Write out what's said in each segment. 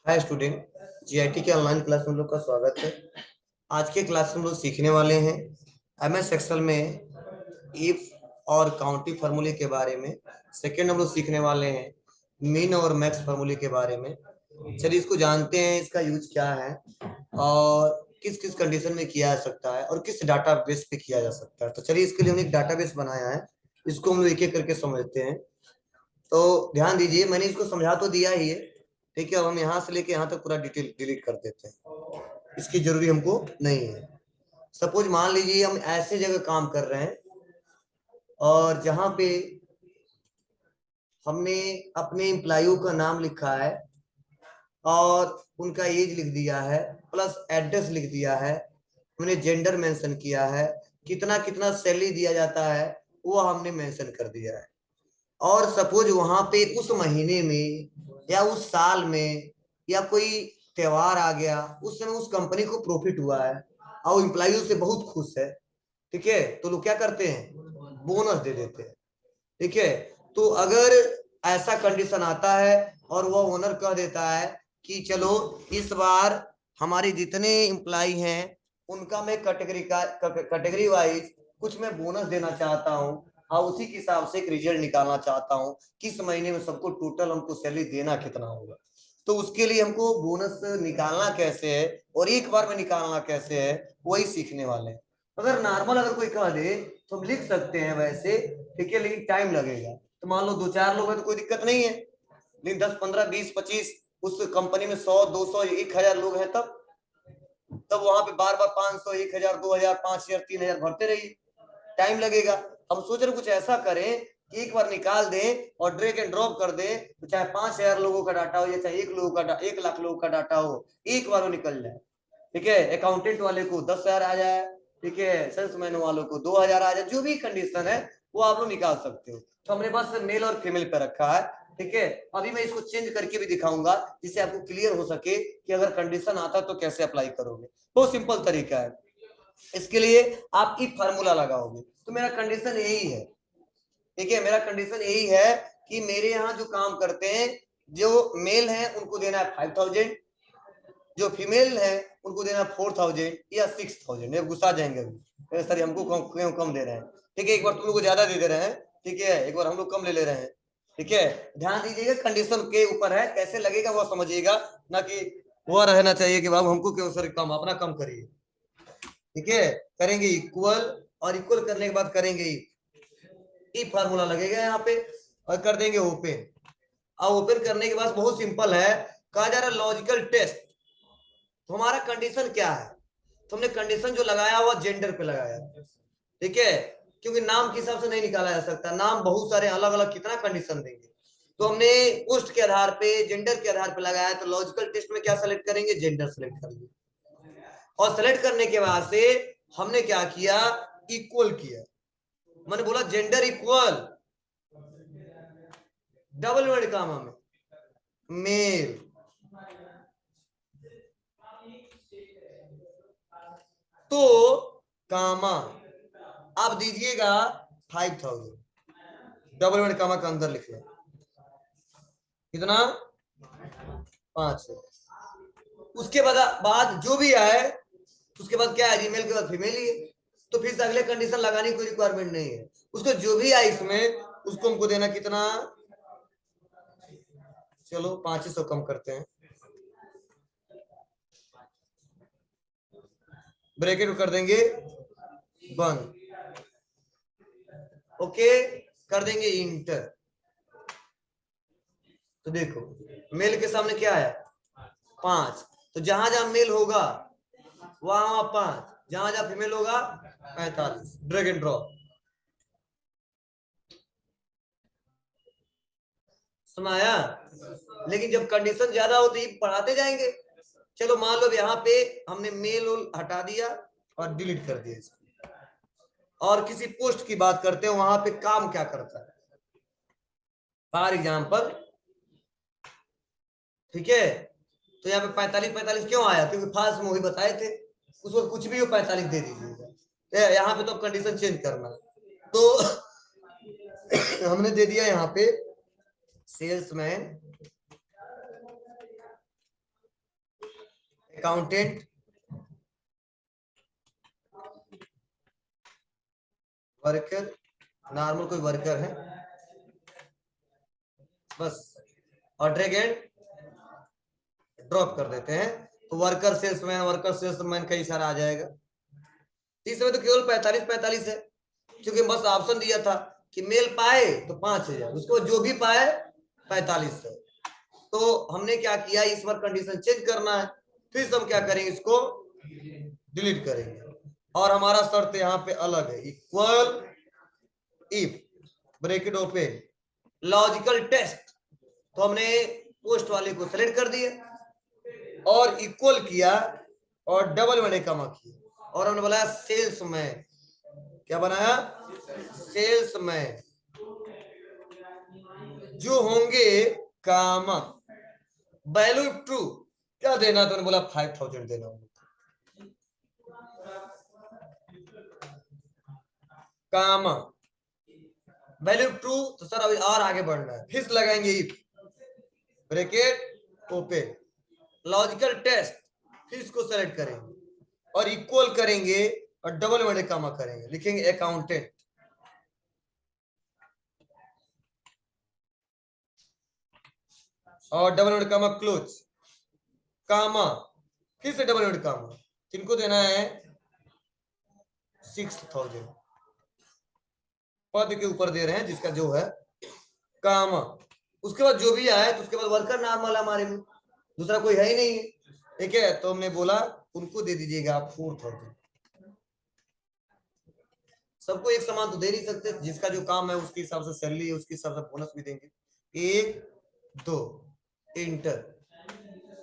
Hi student, GIT के online class में हम लोग का स्वागत है। आज के क्लास में हम लोग सीखने वाले हैं एमएस एक्सेल में इफ और काउंटिंग फार्मूले के बारे में। सेकंड हम लोग सीखने वाले हैं मीन और मैक्स फार्मूले के बारे में। चलिए इसको जानते हैं, इसका यूज क्या है और किस किस कंडीशन में किया जा सकता है और किस डाटाबेस पे किया जा सकता है। तो चलिए इसके लिए हमने एक डाटाबेस बनाया है, इसको हम लोग एक एक करके समझते हैं। तो ध्यान दीजिए, मैंने इसको समझा तो दिया ही है, ठीक है। अब हम यहाँ से लेके यहाँ तक पूरा डिटेल डिलीट कर देते हैं, इसकी जरूरी हमको नहीं है। सपोज मान लीजिए हम ऐसे जगह काम कर रहे हैं और जहां पे हमने अपने एम्प्लॉययों का नाम लिखा है और उनका एज लिख दिया है, प्लस एड्रेस लिख दिया है, हमने जेंडर मेंशन किया है, कितना कितना सैलरी दिया जाता है वो हमने मेंशन कर दिया है। और सपोज वहां पे उस महीने में या उस साल में या कोई त्योहार आ गया, उस समय उस कंपनी को प्रॉफिट हुआ है और एम्प्लॉय से बहुत खुश है, ठीक है, तो लोग क्या करते हैं, बोनस दे देते हैं, ठीक है। तो अगर ऐसा कंडीशन आता है और वो ओनर कह देता है कि चलो इस बार हमारे जितने एम्प्लॉय हैं उनका मैं कैटेगरी वाइज कुछ मैं बोनस देना चाहता हूँ और उसी के हिसाब से एक रिजल्ट निकालना चाहता हूँ, किस महीने में सबको टोटल हमको सैलरी देना कितना होगा। तो उसके लिए हमको बोनस निकालना कैसे है और एक बार में निकालना कैसे है वही सीखने वाले हैं। अगर नॉर्मल अगर कोई कह दे तो हम लिख सकते हैं वैसे, ठीक है, लेकिन टाइम लगेगा। तो मान लो 2-4 लोग हैं तो कोई दिक्कत नहीं है, लेकिन 10, 15, 20, 25 उस कंपनी में 100, 200, 1000 लोग हैं, तब वहां पे बार बार 500, 1000, 2000, 5000, 3000 भरते रहिए, टाइम लगेगा। हम सोच रहे कुछ ऐसा करें कि एक बार निकाल दें और ड्रैग एंड ड्रॉप कर दें, तो चाहे 5000 लोगों का डाटा हो या चाहे 1 लाख लोगों का डाटा हो, एक बार वो निकल जाए, ठीक है। अकाउंटेंट वाले को 10,000 आ जाए, ठीक है, सेल्समैन वालों को 2000 आ जाए, जो भी कंडीशन है वो आप लोग निकाल सकते हो। तो हमने बस मेल और फीमेल पे रखा है, ठीक है। अभी मैं इसको चेंज करके भी दिखाऊंगा जिससे आपको क्लियर हो सके कि अगर कंडीशन आता है तो कैसे अप्लाई करोगे। बहुत सिंपल तरीका है। इसके लिए आप इफ फार्मूला लगाओगे। तो मेरा कंडीशन यही है, ठीक है, मेरा कंडीशन यही है कि मेरे यहाँ जो काम करते हैं, जो मेल है उनको देना है 5000, जो फीमेल है उनको देना 4000 या 6000। गुस्सा जाएंगे अभी सर, हमको क्यों कम दे रहे हैं, ठीक है। एक बार तुम लोग को ज्यादा दे दे रहे हैं, ठीक है, एक बार हम लोग कम ले ले रहे हैं, ठीक है। ध्यान दीजिएगा, कंडीशन के ऊपर है, कैसे लगेगा वो समझिएगा, ना कि वो रहना चाहिए कि बाबू हमको क्यों सर कम, अपना कम करिए, ठीक है। करेंगे इक्वल और इक्वल करने के बाद करेंगे ई फार्मूला लगेगा यहाँ पे और कर देंगे ओपन। अब ओपन करने के बाद बहुत सिंपल है, कहा जा रहा है लॉजिकल टेस्ट। तो हमारा कंडीशन क्या है, तो हमने कंडीशन जो लगाया हुआ जेंडर पे लगाया, ठीक है, क्योंकि नाम के हिसाब से नहीं निकाला जा सकता, नाम बहुत सारे अलग अलग कितना कंडीशन देंगे। तो हमने पोस्ट के आधार पे जेंडर के आधार पे लगाया, तो लॉजिकल टेस्ट में क्या सेलेक्ट करेंगे, जेंडर सेलेक्ट करेंगे। और सेलेक्ट करने के बाद से हमने क्या किया, इक्वल किया। मैंने बोला जेंडर इक्वल डबल वर्ड कामा में मेल, तो कामा आप दीजिएगा 5000, डबल वर्ड कामा का अंदर लिख लें कितना, 5। उसके बाद जो भी आए, उसके बाद क्या है, ईमेल के बाद फीमेल ही है, तो फिर से अगले कंडीशन लगाने की कोई रिक्वायरमेंट नहीं है। उसको जो भी आए इसमें उसको हमको देना कितना, चलो 500 कम करते हैं, ब्रैकेट कर देंगे बंद, ओके, कर देंगे इंटर। तो देखो मेल के सामने क्या है, 5, तो जहां जहां मेल होगा वहां 5, जहां जहां फीमेल होगा 45, ड्रैग एंड ड्रॉप। सुनाया, लेकिन जब कंडीशन ज्यादा हो तो ये बढ़ाते जाएंगे। चलो मान लो यहाँ पे हमने मेल हटा दिया और डिलीट कर दिया इसको, और किसी पोस्ट की बात करते हैं, वहां पे काम क्या करता है, फॉर एग्जाम्पल, ठीक है। तो यहाँ पे 45 क्यों आया, क्योंकि फास्ट में वही बताए थे, उसको कुछ भी हो 45 दे दीजिएगा। यहाँ पे तो कंडीशन चेंज करना, तो हमने दे दिया यहाँ पे सेल्समैन अकाउंटेंट, वर्कर, नॉर्मल कोई वर्कर है बस, और ड्रैग एंड ड्रॉप कर देते हैं तो वर्कर सेल्समैन का इशारा आ जाएगा। इसमें तो केवल 45 है, क्योंकि बस ऑप्शन दिया था कि मेल पाए तो 5,000, उसको जो भी पाए 45 है। तो हमने क्या किया, इस बार कंडीशन चेंज करना है, फिर हम क्या करेंगे, इसको डिलीट करेंगे और हमारा शर्त यहाँ पे अलग है, equal if bracket open logical test. तो हमने पोस्ट वाले को सेलेक्ट कर दिया और इक्वल किया और डबल मैंने कमा किया और हमने बोला सेल्स में, क्या बनाया, सेल्स में जो होंगे कामा वैल्यू ट्रू, क्या देना, तो बोला 5,000 देना, कामा वैल्यू ट्रू। तो सर अभी और आगे बढ़ना है, फिर लगाएंगे if bracket open logical test, फिर इसको सेलेक्ट करेंगे और इक्वल करेंगे और डबल वर्ड कामा करेंगे, लिखेंगे अकाउंटेंट और डबल वर्ड कामा क्लोज कामा, फिर से डबल वर्ड कामा, किनको देना है 6,000 पद के ऊपर दे रहे हैं जिसका जो है कामा। उसके बाद जो भी आए तो उसके बाद वर्कर नॉर्मल हमारे में, दूसरा कोई है ही नहीं, ठीक है। तो हमने बोला उनको दे दीजिएगा आप 4,000, सबको एक समान तो दे नहीं सकते, जिसका जो काम है उसके हिसाब से सैलरी है, उसके हिसाब से बोनस भी देंगे। 1 2 इंटर,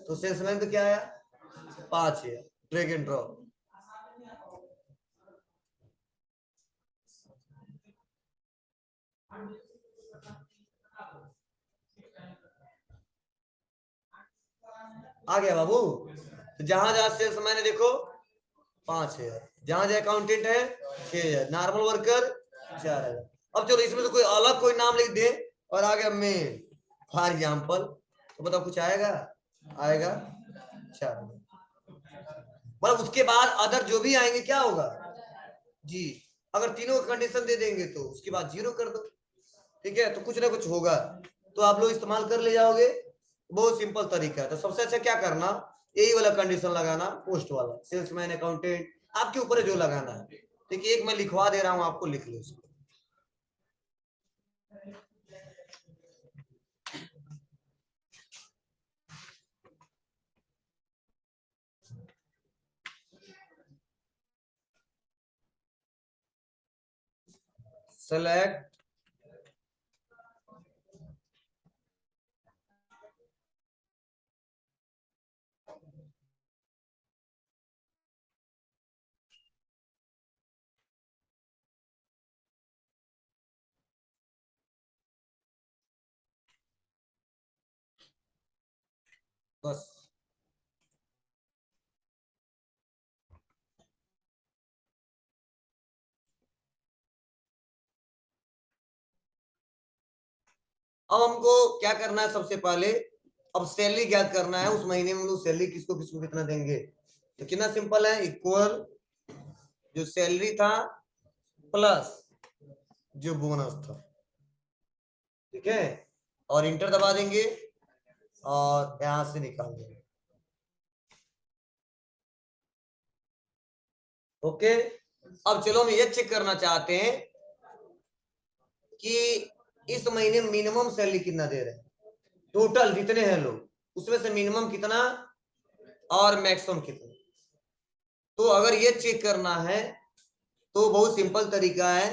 तो सेल्समैन तो क्या आया 5 है, ड्रैग एंड ड्रॉप, आ गया बाबू। तो जहां जहां सेल्समैन है देखो 5 है, जहां जहां अकाउंटेंट है 6 है, नॉर्मल वर्कर 4 है। अब चलो इसमें से कोई अलग कोई नाम लिख दे और आ गया मेल फॉर एग्जाम्पल, तो बताओ कुछ आएगा, आएगा 4, मतलब उसके बाद अदर जो भी आएंगे क्या होगा जी, अगर तीनों कंडीशन दे देंगे तो उसके बाद 0 कर दो, ठीक है। तो कुछ ना कुछ होगा तो आप लोग इस्तेमाल कर ले जाओगे, बहुत सिंपल तरीका है। तो सबसे अच्छा क्या करना, यही वाला कंडीशन लगाना, पोस्ट वाला, सेल्समैन अकाउंटेंट आपके ऊपर है जो लगाना है, ठीक है। एक मैं लिखवा दे रहा हूं आपको, लिख लो इसको। सेलेक्ट बस, अब हमको क्या करना है, सबसे पहले अब सैलरी ज्ञात करना है, उस महीने में लोग सैलरी किसको किसको कितना देंगे। तो कितना सिंपल है, इक्वल जो सैलरी था प्लस जो बोनस था, ठीक है, और इंटर दबा देंगे और यहां से निकाल देंगे। ओके, अब चलो हम ये चेक करना चाहते हैं कि इस महीने मिनिमम सैलरी कितना दे रहे हैं, टोटल जितने हैं लोग उसमें से मिनिमम कितना और मैक्सिमम कितना। तो अगर ये चेक करना है तो बहुत सिंपल तरीका है,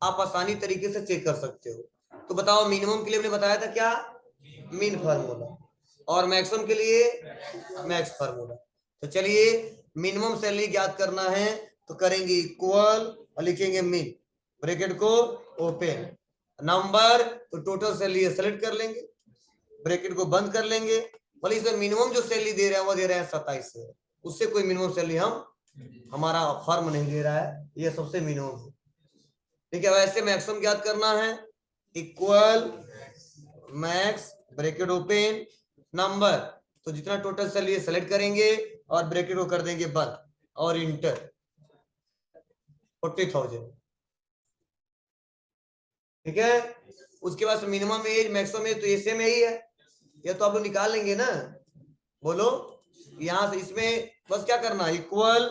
आप आसानी तरीके से चेक कर सकते हो। तो बताओ मिनिमम के लिए हमने बताया था क्या, मीन फार्मूला, और मैक्सिमम के लिए मैक्स फार्मूला। तो चलिए मिनिमम सैलरी ज्ञात करना है तो करेंगे इक्वल और लिखेंगे मीन, ब्रैकेट को ओपन, नंबर तो टोटल सैलरी सेलेक्ट कर लेंगे, ब्रैकेट को बंद कर लेंगे, बोले इसमें मिनिमम जो सैलरी दे रहे हैं वो दे रहे हैं 27 है, उससे कोई मिनिमम सैलरी हम हमारा फर्म नहीं दे रहा है, ये सबसे मिनिमम है, ठीक है। वैसे मैक्सिमम ज्ञात करना है, equal max bracket open number, तो जितना टोटल सेल ये सेलेक्ट करेंगे और ब्रैकेट को कर देंगे बंद और इंटर 40,000। ठीक है, उसके बाद मिनिमम एज मैक्सिमम एज तो ये सेम यही है, ये तो आप लोग निकाल लेंगे ना। बोलो यहां से इसमें बस क्या करना, इक्वल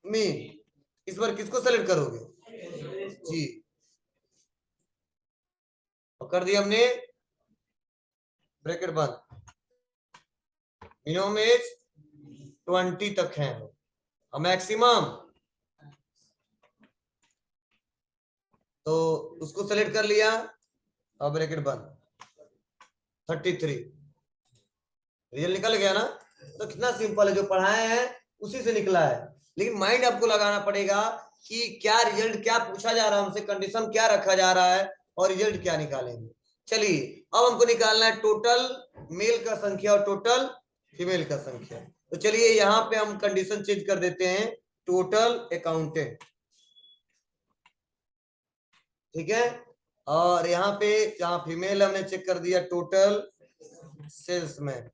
मीन, इस बार किसको सेलेक्ट करोगे जी, और कर दिया हमने ब्रैकेट बंद, मिनिमम एज 20 तक है और मैक्सिमम तो उसको सेलेक्ट कर लिया और ब्रैकेट बंद 33। रिजल्ट निकल गया ना, तो कितना सिंपल है, जो पढ़ाए हैं उसी से निकला है। लेकिन माइंड आपको लगाना पड़ेगा कि क्या रिजल्ट, क्या पूछा जा रहा है हमसे, कंडीशन क्या रखा जा रहा है और रिजल्ट क्या निकालेंगे। चलिए अब हमको निकालना है टोटल मेल का संख्या और टोटल फीमेल का संख्या। तो चलिए यहाँ पे हम कंडीशन चेंज कर देते हैं, टोटल अकाउंटेंट। ठीक है, और यहाँ पे जहाँ फीमेल हमने चेक कर दिया टोटल सेल्समैन।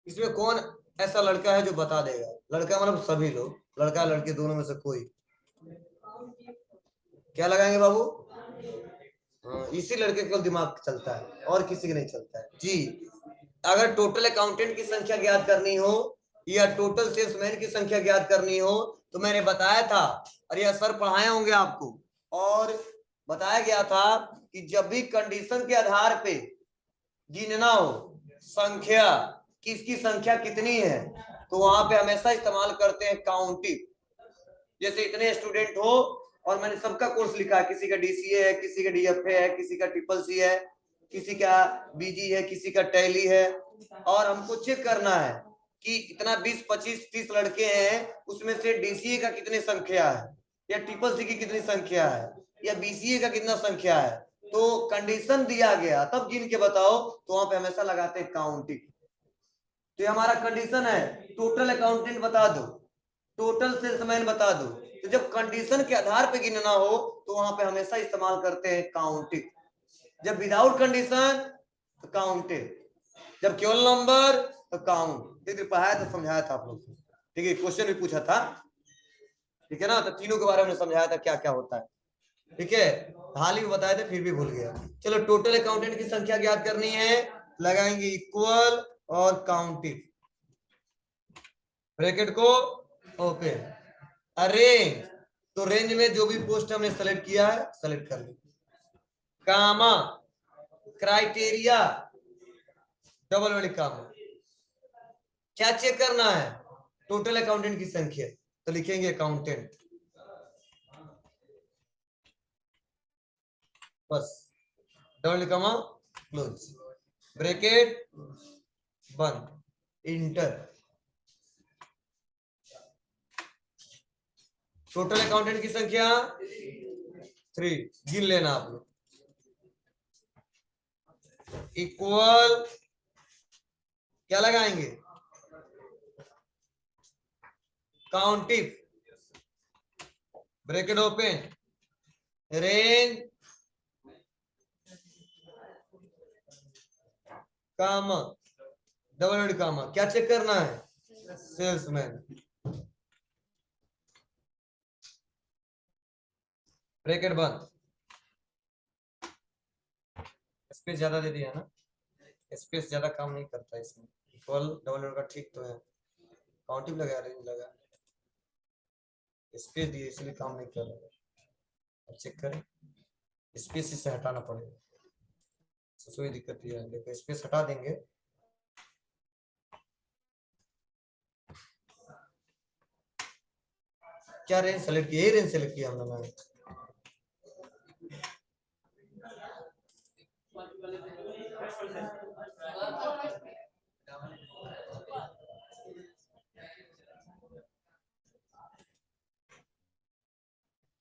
इसमें कौन ऐसा लड़का है जो बता देगा, लड़का मतलब सभी लोग, लड़का लड़के दोनों में से कोई, क्या लगाएंगे बाबू? इसी लड़के का दिमाग चलता है और किसी का नहीं चलता है जी। अगर टोटल अकाउंटेंट की संख्या ज्ञात करनी हो या टोटल सेल्समैन की संख्या ज्ञात करनी हो, तो मैंने बताया था और यह सर पढ़ाए होंगे आपको, और बताया गया था कि जब भी कंडीशन के आधार पे गिनना हो संख्या, किसकी संख्या कितनी है, तो वहां पे हमेशा इस्तेमाल करते हैं काउंटिंग। जैसे इतने स्टूडेंट हो और मैंने सबका कोर्स लिखा है, किसी का डीसीए है, किसी का डीएफए है, किसी का ट्रिपल सी है, किसी का बीजी है, किसी का टैली है, और हमको चेक करना है कि इतना 20 25 30 लड़के हैं, उसमें से डीसीए का कितनी संख्या है या ट्रिपल सी की कितनी संख्या है या बीसीए का कितना संख्या है। तो कंडीशन दिया गया तब गिन के बताओ, तो वहां पे हमेशा लगाते हैं काउंटिंग। तो ये हमारा कंडीशन है, टोटल अकाउंटेंट बता दो, टोटल सेल्समैन बता दो। तो जब कंडीशन के आधार पे गिनना हो तो वहां पे हमेशा इस्तेमाल करते हैं काउंटिंग। जब विदाउट कंडीशन तो काउंटेड, जब केवल नंबर तो काउंट। ठीक है, पढ़ाया था, समझाया था आप लोग को। ठीक है, क्वेश्चन भी पूछा था, ठीक है ना, तो तीनों के बारे में समझाया था क्या क्या होता है। ठीक है, हाल ही बताए थे फिर भी भूल गया। चलो टोटल अकाउंटेंट की संख्या ज्ञात करनी है, लगाएंगे इक्वल और काउंटिंग, ब्रैकेट को ओपन, अरेंज, तो रेंज में जो भी पोस्ट हमने सेलेक्ट किया है सेलेक्ट कर ली, कामा, क्राइटेरिया, डबल वर्ड कामा। क्या चेक करना है? टोटल अकाउंटेंट की संख्या, तो लिखेंगे अकाउंटेंट बस, डबल कामा क्लोज, ब्रैकेट बंद, इंटर। टोटल अकाउंटेंट की संख्या 3, गिन लेना आप लोग, इक्वल क्या लगाएंगे, काउंटिंग, ब्रैकेट ओपन, रेंज कामा, डबल वर्ड कामा। क्या चेक करना है? सेल्समैन, ब्रैकेट बंद, स्पेस ज्यादा दे दिया ना, स्पेस ज्यादा काम नहीं करता इसमें, इक्वल डबल वर्ड का ठीक तो है, काउंटिंग लगा, रेंज लगा, स्पेस दिए इसलिए काम नहीं कर रहा। अब चेक करें, स्पेस इससे हटाना पड़ेगा, कोई दिक्कत नहीं है, देखो स्पेस हटा देंगे, क्या रेंज सेलेक्ट किया, रेंज सेलेक्ट किया हम लोगों ने।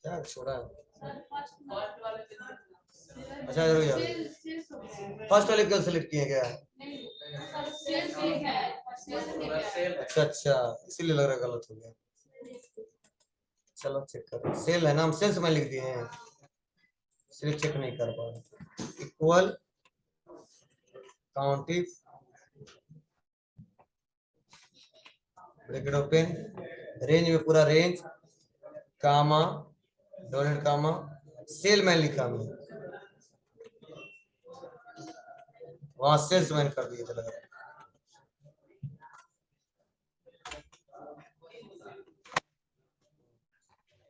क्या छोड़ा है? अच्छा यार, फर्स्ट वाले क्यों सेलेक्ट किए गया? अच्छा अच्छा, इसीलिए लग रहा है गलत हो गया। चलो चेक करो, सेल है ना, हम सेल्स में लिख दिए हैं, इसलिए चेक नहीं कर पा रहे। इक्वल काउंटिव ब्रैकेट ओपन, रेंज में पूरा रेंज, कामा डॉलेट कामा, सेलमैन लिखा हमने, वहां सेल्समैन कर दिए थे लगा।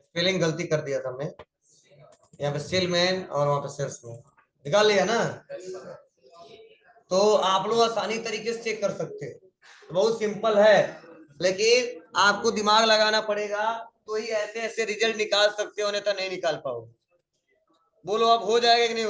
स्पेलिंग गलती कर दिया था हमने, यहाँ पे सेलमैन और वहां पे सेल्समैन, निकाल लिया ना। तो आप लोग आसानी तरीके से चेक कर सकते हैं, तो बहुत सिंपल है, लेकिन आपको दिमाग लगाना पड़ेगा, तो ही ऐसे ऐसे रिजल्ट निकाल सकते हो, नहीं तो नहीं निकाल पाओगे। बोलो अब हो जाएगा कि नहीं?